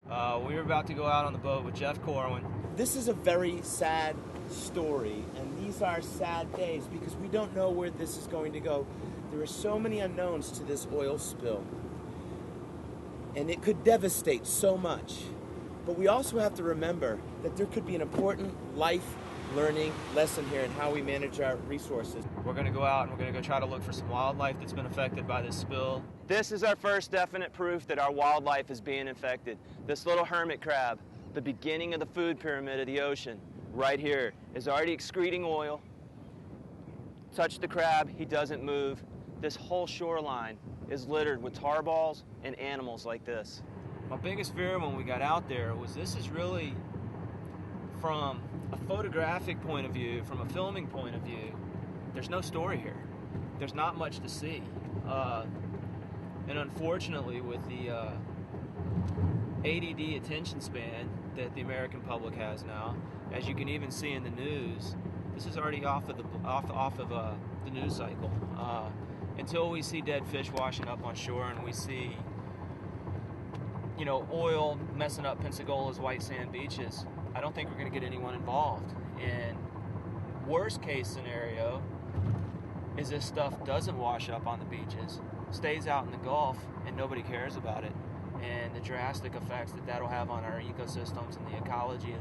We were about to go out on the boat with Jeff Corwin. This is a very sad story, and these are sad days because we don't know where this is going to go. There are so many unknowns to this oil spill, and it could devastate so much. But we also have to remember that there could be an important life-learning lesson here in how we manage our resources. We're going to go out and we're going to go try to look for some wildlife that's been affected by this spill. This is our first definite proof that our wildlife is being infected. This little hermit crab, the beginning of the food pyramid of the ocean, right here, is already excreting oil. Touch the crab, he doesn't move. This whole shoreline is littered with tar balls and animals like this. My biggest fear when we got out there was this is really, from a photographic point of view, from a filming point of view, there's no story here. There's not much to see. And unfortunately, with the ADD attention span that the American public has now, as you can even see in the news, this is already off of the news cycle. Until we see dead fish washing up on shore and we see, you know, oil messing up Pensagola's white sand beaches, I don't think we're going to get anyone involved. And worst case scenario is this stuff doesn't wash up on the beaches, stays out in the Gulf, and nobody cares about it. And the drastic effects that that'll have on our ecosystems and the ecology of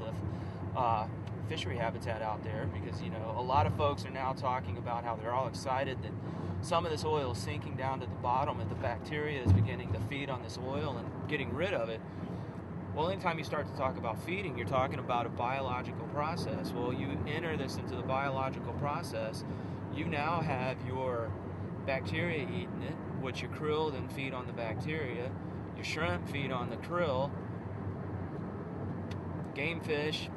the fishery habitat out there, because, you know, a lot of folks are now talking about how they're all excited that some of this oil is sinking down to the bottom and the bacteria is beginning to feed on this oil and getting rid of it. Well, anytime you start to talk about feeding, you're talking about a biological process. Well, you enter this into the biological process, you now have your bacteria eating it, which your krill then feed on the bacteria, your shrimp feed on the krill, game fish,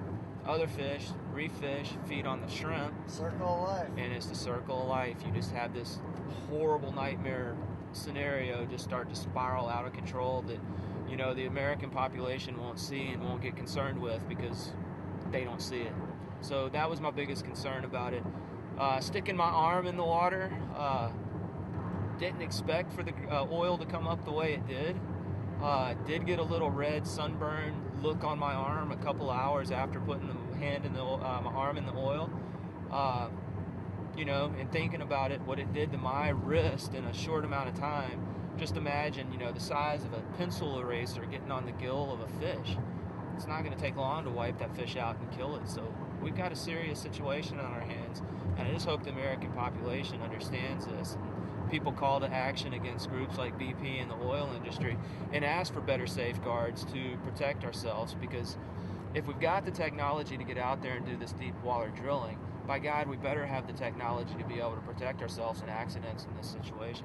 other fish, reef fish feed on the shrimp. Circle of life. And it's the circle of life. You just have this horrible nightmare scenario just start to spiral out of control that, you know, the American population won't see and won't get concerned with because they don't see it. So that was my biggest concern about it. Sticking my arm in the water, didn't expect for the oil to come up the way it did. Did get a little red sunburn look on my arm a couple hours after putting my arm in the oil. You know, and thinking about it, what it did to my wrist in a short amount of time, just imagine, you know, the size of a pencil eraser getting on the gill of a fish. It's not going to take long to wipe that fish out and kill it. So we've got a serious situation on our hands, and I just hope the American population understands this. People call to action against groups like BP and the oil industry and ask for better safeguards to protect ourselves, because if we've got the technology to get out there and do this deep water drilling, by God, we better have the technology to be able to protect ourselves in accidents in this situation.